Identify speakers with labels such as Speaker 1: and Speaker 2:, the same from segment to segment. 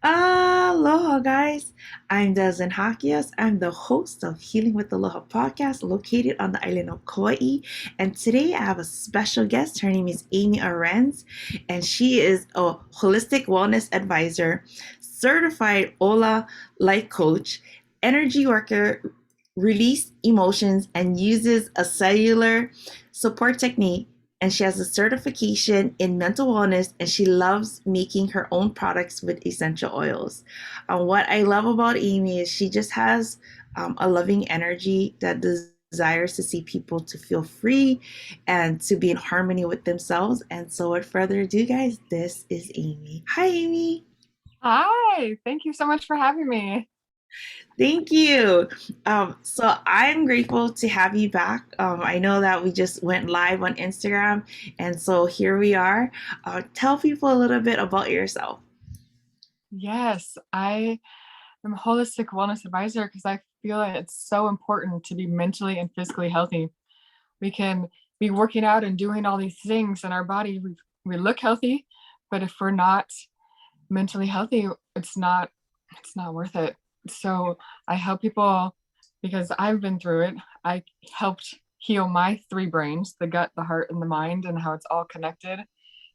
Speaker 1: Aloha, guys. I'm Desmond Hakias. I'm the host of Healing with Aloha Podcast, located on the island of Kauai. And today I have a special guest. Her name is Amy Arends, and she is a holistic wellness advisor, certified Oola Life Coach, energy worker, release emotions, and uses a cellular support technique, and she has a certification in mental wellness, and she loves making her own products with essential oils. What I love about Amy is she just has a loving energy that desires to see people to feel free and to be in harmony with themselves. And so without further ado, guys, this is Amy. Hi, Amy.
Speaker 2: Hi, thank you so much for having me.
Speaker 1: Thank you. So I'm grateful to have you back. I know that we just went live on Instagram, and so here we are. Tell people a little bit about yourself.
Speaker 2: Yes, I am a holistic wellness advisor because I feel like it's so important to be mentally and physically healthy. We can be working out and doing all these things in our body. We look healthy, but if we're not mentally healthy, it's not worth it. So I help people because I've been through it. I helped heal my three brains, the gut, the heart, and the mind, and how it's all connected.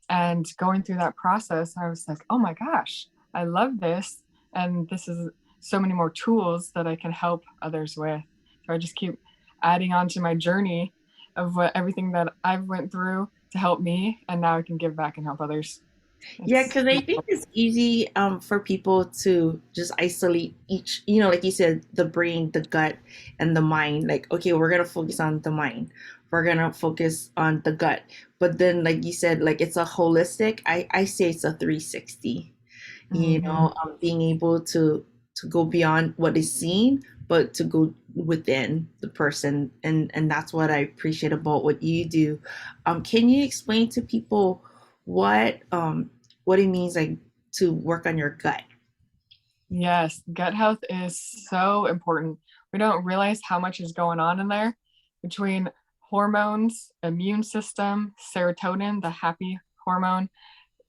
Speaker 2: And going through that process, I was like, oh my gosh, I love this. And this is so many more tools that I can help others with. So I just keep adding on to my journey of everything that I've went through to help me. And now I can give back and help others.
Speaker 1: Yeah,
Speaker 2: It's
Speaker 1: because I think it's easy for people to just isolate each, like you said, the brain, the gut, and the mind. Like, okay, we're gonna focus on the mind. We're gonna focus on the gut. But then, like you said, like it's a holistic. I say it's a 360.
Speaker 2: Mhm.
Speaker 1: Being able to go beyond what is seen, but to go within the person, and that's what I appreciate about what you do. Can you explain to people what it means, like, to work on your gut?
Speaker 2: Yes, gut health is so important. We don't realize how much is going on in there between hormones, immune system, serotonin, the happy hormone,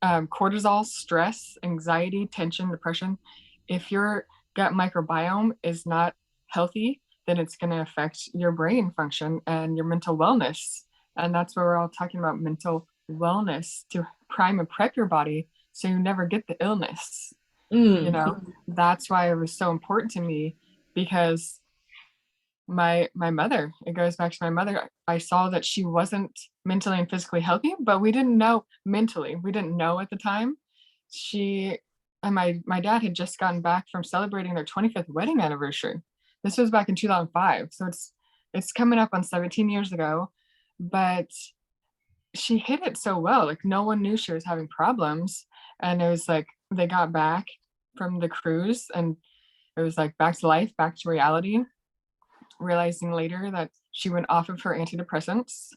Speaker 2: cortisol, stress, anxiety, tension, depression. If your gut microbiome is not healthy, then it's going to affect your brain function and your mental wellness. And that's where we're all talking about mental wellness to prime and prep your body so you never get the illness. You
Speaker 1: Mm.
Speaker 2: know, that's why it was so important to me because my mother, it goes back to my mother. I saw that she wasn't mentally and physically healthy, but we didn't know mentally. We didn't know at the time. She and my dad had just gotten back from celebrating their 25th wedding anniversary. This was back in 2005. So it's coming up on 17 years ago, but she hid it so well. Like no one knew she was having problems. And it was like they got back from the cruise and it was like back to life, back to reality, realizing later that she went off of her antidepressants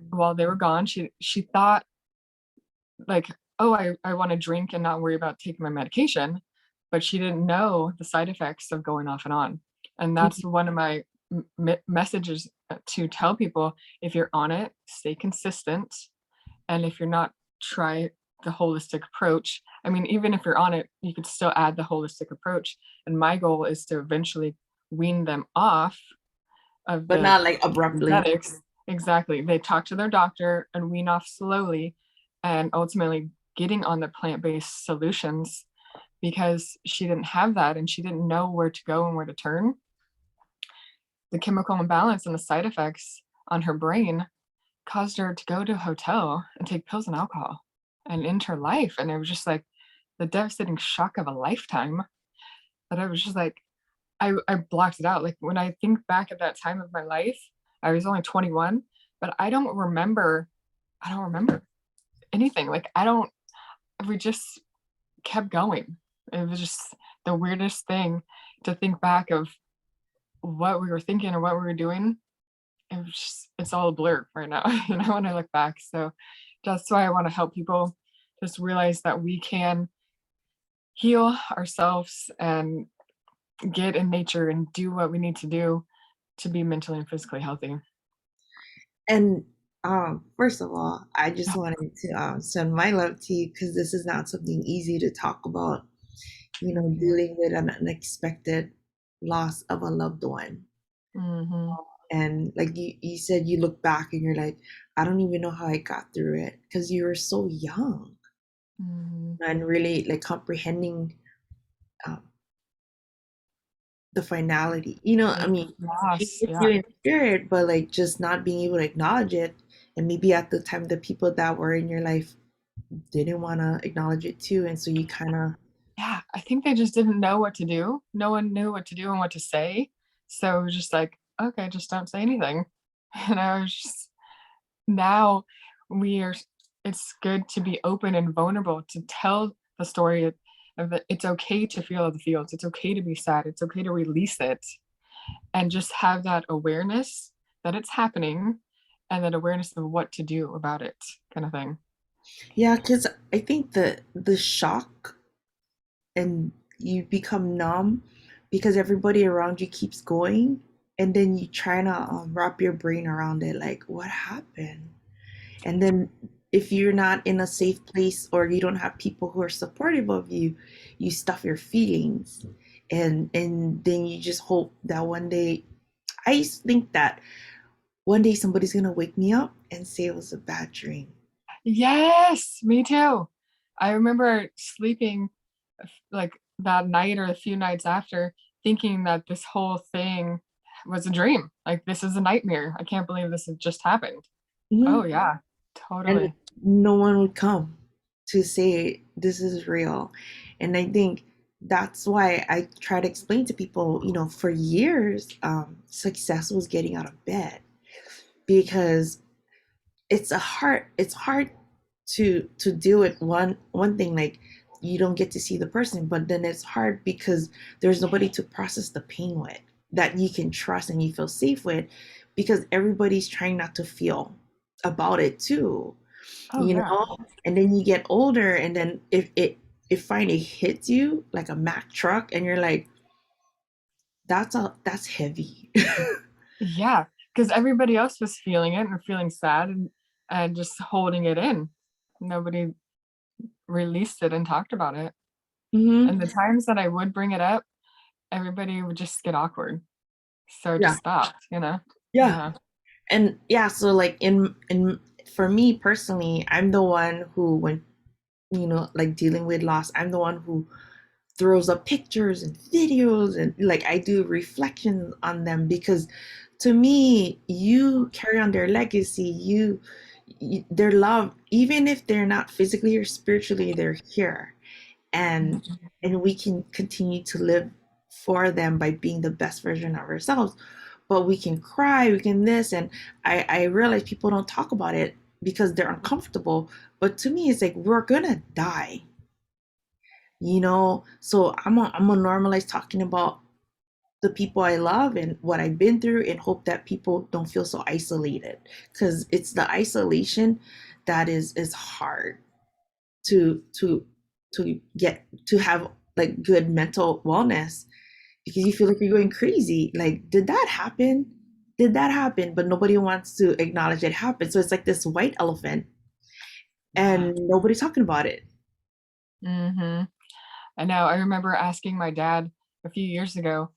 Speaker 2: while they were gone. She thought like, oh, I want to drink and not worry about taking my medication, but she didn't know the side effects of going off and on. And that's one of my messages to tell people: if you're on it, stay consistent, and if you're not, try the holistic approach. I mean, even if you're on it, you could still add the holistic approach. And my goal is to eventually wean them off of
Speaker 1: But
Speaker 2: the
Speaker 1: not like abruptly.
Speaker 2: synthetics. Exactly. They talk to their doctor and wean off slowly and ultimately getting on the plant-based solutions because she didn't have that and she didn't know where to go and where to turn. The chemical imbalance and the side effects on her brain caused her to go to a hotel and take pills and alcohol and end her life. And it was just like the devastating shock of a lifetime. But I was just like, I blocked it out. Like when I think back at that time of my life, I was only 21, but I don't remember anything. Like we just kept going. It was just the weirdest thing to think back of what we were thinking or what we were doing. It's all a blur right now, when I look back. So that's why I want to help people just realize that we can heal ourselves and get in nature and do what we need to do to be mentally and physically healthy.
Speaker 1: And first of all, I just wanted to send my love to you, because this is not something easy to talk about.
Speaker 2: Yeah.
Speaker 1: dealing with an unexpected loss of a loved one.
Speaker 2: Mm-hmm.
Speaker 1: And like you said, you look back and you're like, I don't even know how I got through it because you were so young
Speaker 2: Mm-hmm.
Speaker 1: and really like comprehending um, the finality. I
Speaker 2: Like
Speaker 1: mean, she's
Speaker 2: loss.
Speaker 1: with
Speaker 2: Yeah.
Speaker 1: you in spirit, but like just not being able to acknowledge it. And maybe at the time, the people that were in your life didn't want to acknowledge it too. And so you kind of,
Speaker 2: Yeah. I think they just didn't know what to do. No one knew what to do and what to say. So it was just like, okay, just don't say anything. And I was just now we are it's good to be open and vulnerable to tell the story of that it's okay to feel the feels. It's okay to be sad. It's okay to release it and just have that awareness that it's happening and that awareness of what to do about it kind of thing.
Speaker 1: yeah, because I think the shock and you become numb because everybody around you keeps going. And then you try to wrap your brain around it, like, what happened? And then if you're not in a safe place or you don't have people who are supportive of you, you stuff your feelings. And then you just hope that one day, I used to think that one day somebody's gonna wake me up and say it was a bad dream.
Speaker 2: Yes, me too. I remember sleeping like that night or a few nights after thinking that this whole thing was a dream. Like this is a nightmare. I can't believe this has just happened. Oh
Speaker 1: Mhm.
Speaker 2: yeah,
Speaker 1: And
Speaker 2: totally.
Speaker 1: no one would come to say this is real. And I think that's why I try to explain to people, for years, success was getting out of bed because it's hard to deal with one thing, like you don't get to see the person, but then it's hard because there's nobody to process the pain with that you can trust and you feel safe with because everybody's trying not to feel about it too,
Speaker 2: Oh
Speaker 1: you
Speaker 2: yeah.
Speaker 1: know and then you get older and then if finally hits you like a Mack truck and you're like, that's heavy.
Speaker 2: Yeah, because everybody else was feeling it and feeling sad and just holding it in. Nobody released it and talked about it.
Speaker 1: Hmm.
Speaker 2: And the times that I would bring it up, everybody would just get awkward. So it
Speaker 1: Yeah,
Speaker 2: just stopped, you know?
Speaker 1: yeah.
Speaker 2: Yeah.
Speaker 1: And yeah, so like in for me personally, I'm the one who, when like dealing with loss, I'm the one who throws up pictures and videos and like I do reflections on them because to me, you carry on their legacy, their love, even if they're not physically or spiritually, they're here. and
Speaker 2: Mhm.
Speaker 1: and we can continue to live for them by being the best version of ourselves. But we can cry, we can this, and I realize people don't talk about it because they're uncomfortable. But to me, it's like we're gonna die, so I'm gonna normalize talking about the people I love and what I've been through and hope that people don't feel so isolated, because it's the isolation that is hard to get to have like good mental wellness, because you feel like you're going crazy. Like, did that happen? Did that happen? But nobody wants to acknowledge it happened. So it's like this white elephant
Speaker 2: Yeah.
Speaker 1: and nobody's talking about it.
Speaker 2: Mhm. I know. I remember asking my dad a few years ago,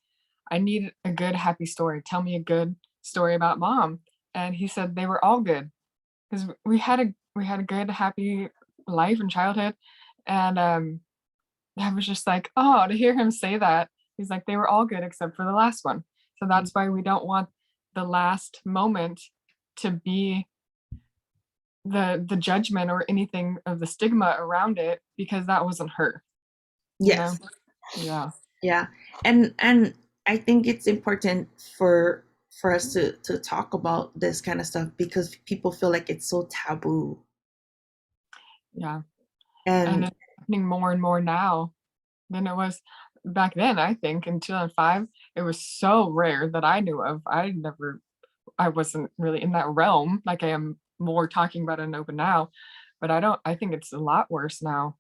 Speaker 2: I need a good happy story. Tell me a good story about mom. And he said they were all good because we had a good happy life and childhood. And I was just like, oh, to hear him say that, he's like, they were all good except for the last one. So that's why we don't want the last moment to be the judgment or anything of the stigma around it you that wasn't her, you know?
Speaker 1: Yes.
Speaker 2: Yeah.
Speaker 1: Yeah. And I think it's important for us to talk about this kind of stuff because people feel like it's so taboo.
Speaker 2: Yeah. And
Speaker 1: And
Speaker 2: it's happening more and more now than it was back then. I think in 2005, it was so rare that I knew of. I wasn't really in that realm like I am more talking about it in open now. But I think it's a lot worse now,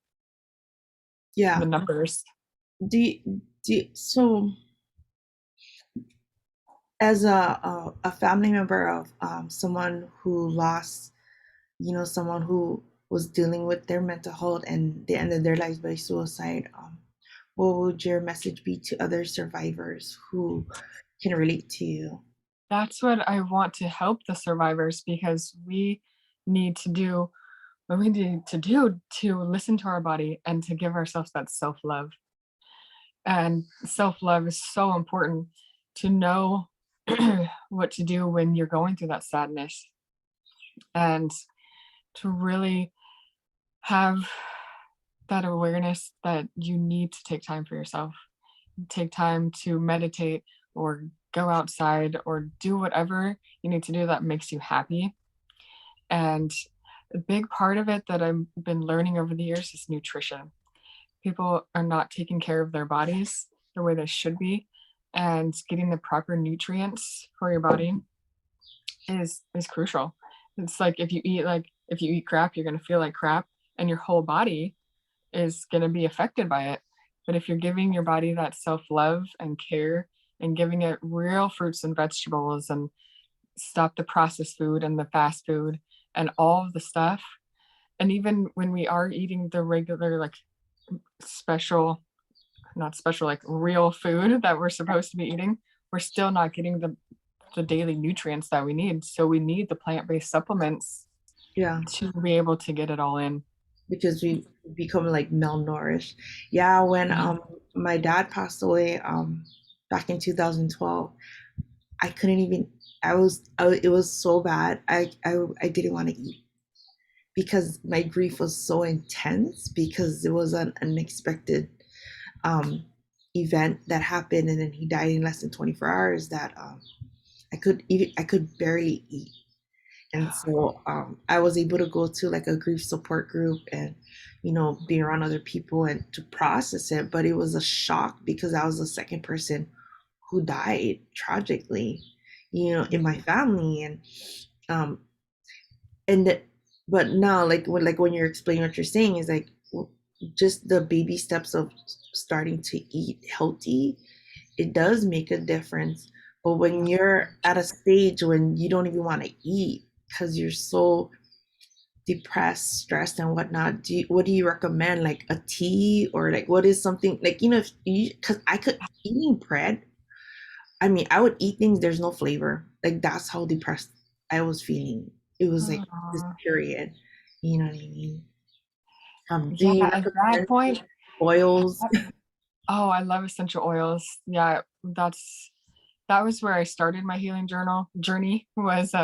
Speaker 2: the
Speaker 1: yeah,
Speaker 2: numbers.
Speaker 1: so as a family member of someone who lost, someone who was dealing with their mental health and they ended their lives by suicide, what would your message be to other survivors who can relate to you?
Speaker 2: That's what I want to help the survivors, because we need to do what we need to do to listen to our body and to give ourselves that self-love. And self-love is so important, to know what to do when you're going through that sadness, and to really have that awareness that you need to take time for yourself. Take time to meditate, or go outside, or do whatever you need to do that makes you happy. And a big part of it that I've been learning over the years is nutrition. People are not taking care of their bodies the way they should be, and getting the proper nutrients for your body is crucial. It's like if you eat crap, you're gonna feel like crap, and your whole body is gonna be affected by it. But if you're giving your body that self-love and care, and giving it real fruits and vegetables, and stop the processed food and the fast food and all of the stuff, and even when we are eating the regular, like, special, not special, like real food that we're supposed to be eating, we're still not getting the daily nutrients that we need. So we need the plant-based supplements
Speaker 1: Yeah,
Speaker 2: to be able to get it all in.
Speaker 1: because we become like malnourished. Yeah, when
Speaker 2: Yeah.
Speaker 1: my dad passed away back in 2012, I couldn't even. It was so bad. I didn't want to eat because my grief was so intense because it was an unexpected um event that happened, and then he died in less than 24 hours. That I could barely eat. And so I was able to go to like a grief support group and, be around other people and to process it. But it was a shock because I was the second person who died tragically, in my family. Um, and the, but now, like when you're explaining what you're saying is like just the baby steps of starting to eat healthy, it does make a difference. But when you're at a stage when you don't even want to eat because you're so depressed, stressed, and whatnot, what do you recommend? Like a tea, or like what is something like if you, because I could eating bread. I mean, I would eat things there's no flavor. Like that's how depressed I was feeling. It was like this
Speaker 2: Aw.
Speaker 1: period. You know what I mean? Do
Speaker 2: Yeah,
Speaker 1: you
Speaker 2: at that
Speaker 1: recommend
Speaker 2: point,
Speaker 1: oils?
Speaker 2: oh, I love essential oils. Yeah, that was where I started my healing journey, was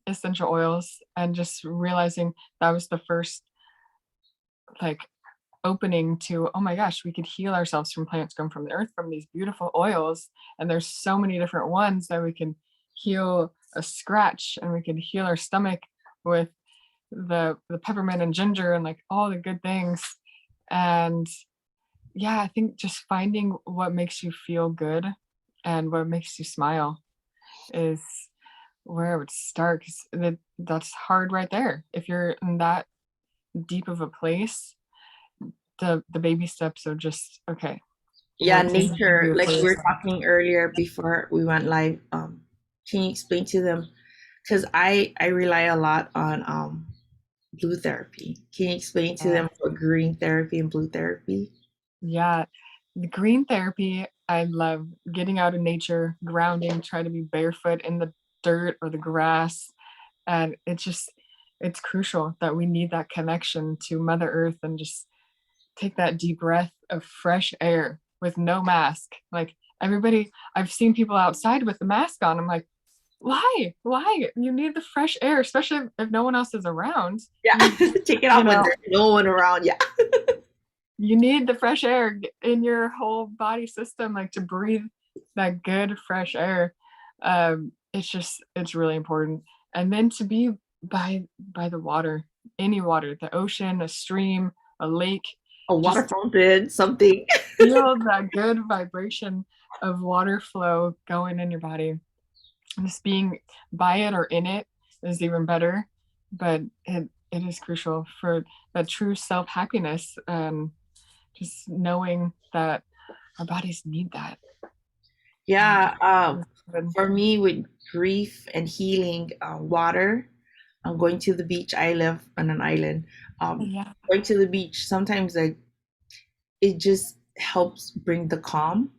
Speaker 2: essential oils, and just realizing that was the first, like, opening to, oh my gosh, we could heal ourselves from plants come from the earth, from these beautiful oils. And there's so many different ones that we can heal a scratch, and we can heal our stomach with the peppermint and ginger and like all the good things. And yeah, I think just finding what makes you feel good and what makes you smile is where I would start, because that's hard right there. If you're in that deep of a place, the baby steps are just, okay,
Speaker 1: Yeah,
Speaker 2: what do you need to
Speaker 1: nature,
Speaker 2: do
Speaker 1: like
Speaker 2: for
Speaker 1: we were
Speaker 2: yourself?
Speaker 1: talking earlier before we went live. Can you explain to them? Because I rely a lot on blue therapy. Can you explain to
Speaker 2: Yeah.
Speaker 1: them what green therapy and blue therapy?
Speaker 2: Yeah. The green therapy, I love getting out in nature, grounding, try to be barefoot in the dirt or the grass. And it's crucial that we need that connection to Mother Earth, and just take that deep breath of fresh air with no mask. Like, everybody, I've seen people outside with the mask on. I'm like, why? Why? You need the fresh air, especially if no one else is around.
Speaker 1: Yeah,
Speaker 2: You
Speaker 1: take it
Speaker 2: you
Speaker 1: off when
Speaker 2: know,
Speaker 1: there's no one around. Yeah.
Speaker 2: you need the fresh air in your whole body system, like, to breathe that good fresh air. It's really important. And then to be by the water, any water, the ocean, a stream, a lake,
Speaker 1: A water
Speaker 2: just
Speaker 1: fountain, something.
Speaker 2: feel that good vibration of water flow going in your body. And just being by it or in it is even better. But it is crucial for that true self happiness, and just knowing that our bodies need that. And
Speaker 1: Yeah.
Speaker 2: it's good.
Speaker 1: For me, with grief and healing, water. I'm going to the beach. I live on an island.
Speaker 2: Yeah.
Speaker 1: Going to the beach sometimes, like it just helps bring the calm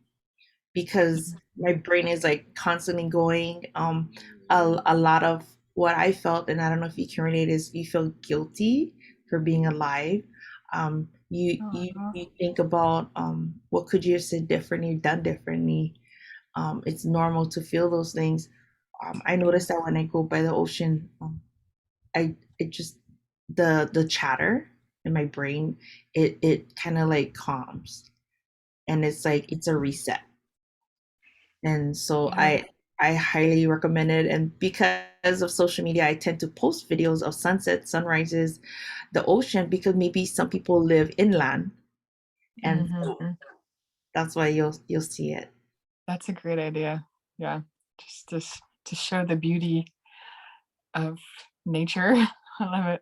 Speaker 1: because my brain is like constantly going. A lot of what I felt, and I don't know if you can relate, is you feel guilty for being alive. You think about what could you have said differently, done differently. It's normal to feel those things. I notice that when I go by the ocean, I it just the chatter in my brain, it kind of like calms, and it's like it's a reset. And so
Speaker 2: Yeah.
Speaker 1: I highly recommend it. And because of social media, I tend to post videos of sunsets, sunrises, the ocean, because maybe some people live inland, and so
Speaker 2: Mm-hmm.
Speaker 1: that's why you'll see it.
Speaker 2: That's a great idea. Yeah. To show the beauty of nature. I love it.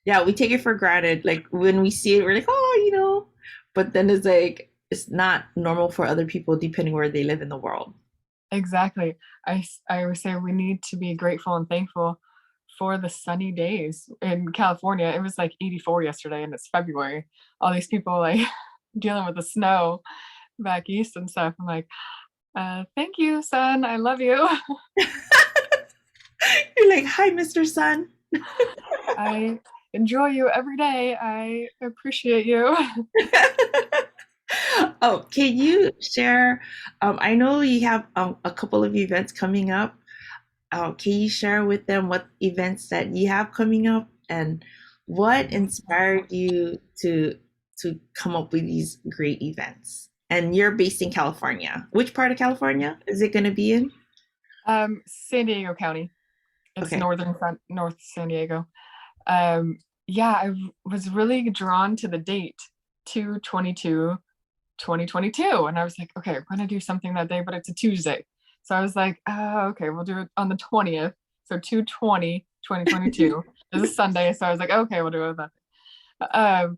Speaker 1: Yeah, we take it for granted. Like when we see it, we're like, oh, but then it's like it's not normal for other people depending where they live in the world.
Speaker 2: Exactly. I always say we need to be grateful and thankful for the sunny days in California. It was like 84 yesterday and it's February. All these people like dealing with the snow back east and stuff. I'm like, thank you, sun. I love you.
Speaker 1: You're like, hi, Mr. Sun.
Speaker 2: I enjoy you every day. I appreciate you.
Speaker 1: Oh, can you share? I know you have a couple of events coming up. Can you share with them what events that you have coming up and what inspired you to come up with these great events? And you're based in California. Which part of California is it going to be in?
Speaker 2: San Diego County. It's
Speaker 1: Okay.
Speaker 2: North San Diego. Yeah, was really drawn to the date 2/22, 2022. And I was like, okay, we're gonna do something that day, but it's a Tuesday. So I was like, okay, we'll do it on the 20th. So 2/20, 2022 is a Sunday. So I was like, okay, we'll do it that day.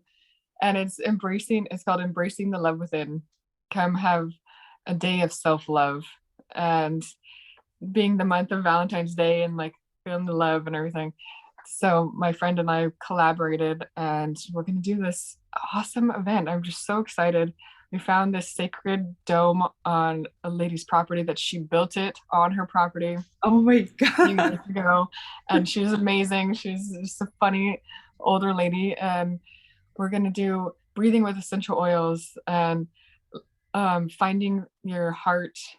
Speaker 2: And it's called Embracing the Love Within. Come have a day of self-love. And being the month of Valentine's Day and like feeling the love and everything. So my friend and I collaborated and we're going to do this awesome event. I'm just so excited. We found this sacred dome on a lady's property that she built it on her property a
Speaker 1: Oh my
Speaker 2: few
Speaker 1: God.
Speaker 2: years ago. And she's amazing. She's just a funny older lady. And we're going to do breathing with essential oils and finding your heart's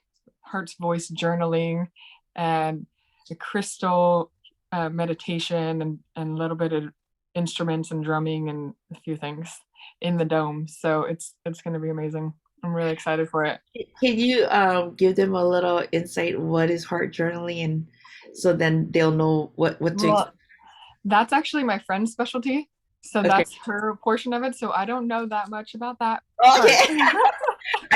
Speaker 2: voice journaling and a crystal meditation and a little bit of instruments and drumming and a few things in the dome. So it's going to be amazing. I'm really excited for it.
Speaker 1: Can you give them a little insight what is heart journaling and so then they'll know what to expect?
Speaker 2: Well, that's actually my friend's specialty. So
Speaker 1: Okay.
Speaker 2: that's her portion of it. So I don't know that much about that part.
Speaker 1: Okay.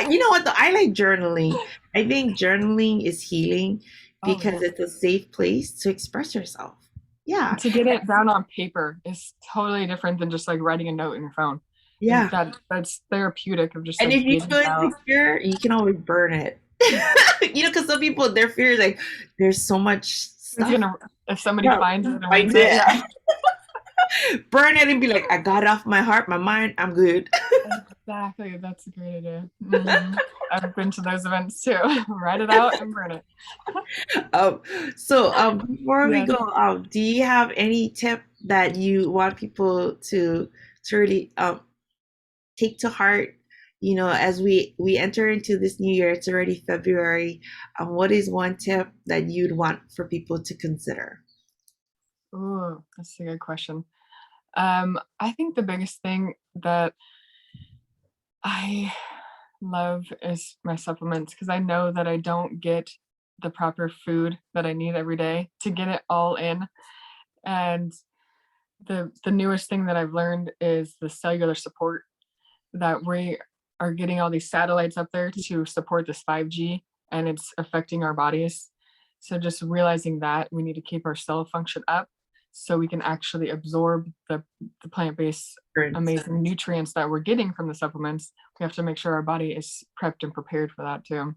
Speaker 1: You know what though? I like journaling. I think journaling is healing
Speaker 2: Oh
Speaker 1: because
Speaker 2: yeah.
Speaker 1: it's a safe place to express yourself. Yeah.
Speaker 2: To get it down on paper is totally different than just like writing a note in your phone.
Speaker 1: Yeah.
Speaker 2: That's therapeutic of just
Speaker 1: And
Speaker 2: like
Speaker 1: if you
Speaker 2: getting
Speaker 1: go
Speaker 2: it out.
Speaker 1: insecure, you can always burn it. Because some people their fear is like there's so much
Speaker 2: It's
Speaker 1: stuff.
Speaker 2: gonna if somebody
Speaker 1: Yeah,
Speaker 2: finds it and
Speaker 1: find
Speaker 2: reads it,
Speaker 1: it.
Speaker 2: yeah.
Speaker 1: Burn it and be like, I got it off my heart, my mind, I'm good.
Speaker 2: Exactly. That's a great idea. I've been to those events too. Write it out and burn it.
Speaker 1: Um, before we
Speaker 2: Yes.
Speaker 1: go, do you have any tip that you want people to really take to heart? As we enter into this new year, it's already February. What is one tip that you'd want for people to consider?
Speaker 2: Ooh, that's a good question. I think the biggest thing that I love is my supplements because I know that I don't get the proper food that I need every day to get it all in. And the newest thing that I've learned is the cellular support that we are getting all these satellites up there to support this 5G and it's affecting our bodies. So just realizing that we need to keep our cell function up so we can actually absorb the plant-based amazing nutrients that we're getting from the supplements. We have to make sure our body is prepped and prepared for that too.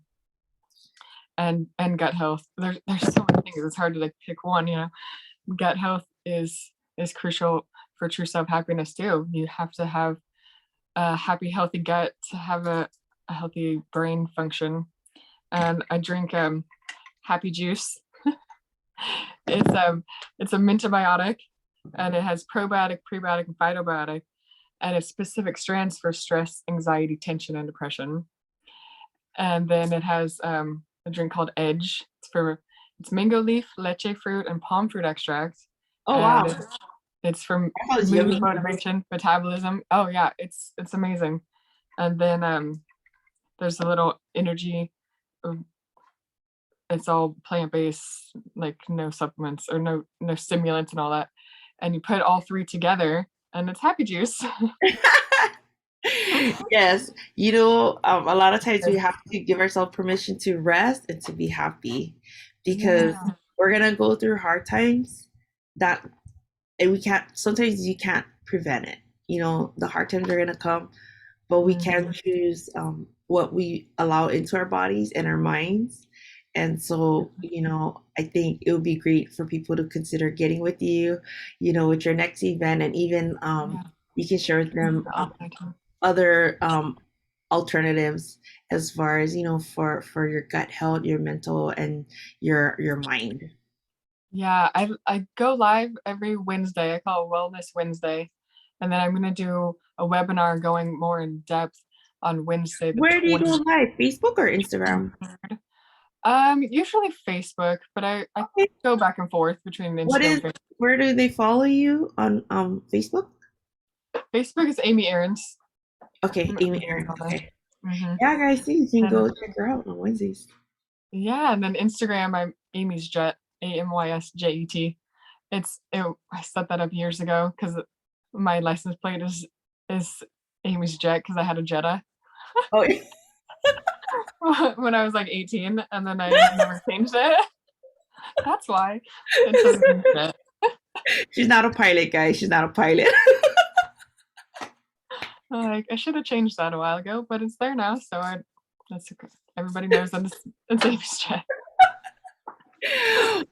Speaker 2: And gut health. There's so many things. It's hard to like pick one. Gut health is crucial for true self happiness too. You have to have a happy, healthy gut to have a healthy brain function. And I drink happy juice. It's a mintobiotic, and it has probiotic, prebiotic, and phytobiotic, and it's specific strands for stress, anxiety, tension, and depression. And then it has a drink called Edge. It's mango leaf, leche fruit, and palm fruit extract,
Speaker 1: Oh
Speaker 2: and
Speaker 1: wow,
Speaker 2: it's from
Speaker 1: that sounds
Speaker 2: mood,
Speaker 1: yummy.
Speaker 2: motivation, metabolism. Oh yeah, it's amazing. And then there's a little energy. It's all plant based, like no supplements or no stimulants and all that. And you put all three together, and it's happy juice.
Speaker 1: Yes, a lot of times we have to give ourselves permission to rest and to be happy because
Speaker 2: Yeah.
Speaker 1: we're gonna go through hard times that and we can't sometimes you can't prevent it. The hard times are gonna come, but we can
Speaker 2: Mhm.
Speaker 1: choose what we allow into our bodies and our minds. And so, I think it would be great for people to consider getting with you, with your next event, and even
Speaker 2: Yeah.
Speaker 1: you can share with them
Speaker 2: The
Speaker 1: other alternatives as far as for your gut health, your mental, and your mind.
Speaker 2: Yeah, I go live every Wednesday. I call it Wellness Wednesday. And then I'm gonna do a webinar going more in depth on Wednesday the
Speaker 1: Where do you go
Speaker 2: 20th.
Speaker 1: live? Facebook or Instagram?
Speaker 2: Usually Facebook, but I
Speaker 1: Okay.
Speaker 2: go back and forth between
Speaker 1: What
Speaker 2: Instagram
Speaker 1: is
Speaker 2: and
Speaker 1: where do they follow you on Facebook?
Speaker 2: Facebook. Facebook is Amy Arends.
Speaker 1: Okay, Amy
Speaker 2: Amy Arends
Speaker 1: Arends.
Speaker 2: on there.
Speaker 1: Okay.
Speaker 2: Hmm.
Speaker 1: Yeah, guys, see, you can
Speaker 2: And
Speaker 1: go check her out on Wednesdays.
Speaker 2: yeah, and then Instagram, I'm Amy's Jet, AMYSJET. I set that up years ago because my license plate is Amy's Jet because I had a Jetta
Speaker 1: Oh,
Speaker 2: when I was like 18, and then I never changed it. That's why it says Amy's Jet.
Speaker 1: she's not a pilot, guys. She's not a pilot.
Speaker 2: Like I should have changed that a while ago, but it's there now, so that's okay. Everybody knows that it's Amy's Jet.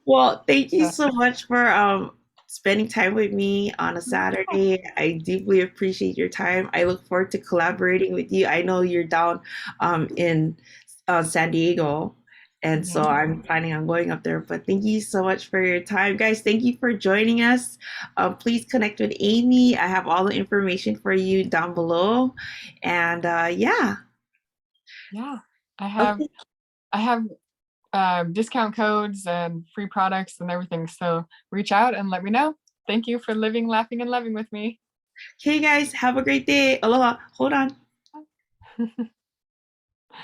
Speaker 1: Well, thank you
Speaker 2: Yeah,
Speaker 1: so much for spending time with me on a Saturday. I deeply appreciate your time. I look forward to collaborating with you. I know you're down in San Diego, and
Speaker 2: yeah,
Speaker 1: so I'm planning on going up there. But thank you so much for your time, guys. Thank you for joining us. Please connect with Amy. I have all the information for you down below, and yeah.
Speaker 2: yeah. I have
Speaker 1: Okay.
Speaker 2: I have discount codes and free products and everything. So reach out and let me know. Thank you for living, laughing, and loving with me.
Speaker 1: Okay, guys. Have a great day. Aloha. Hold on.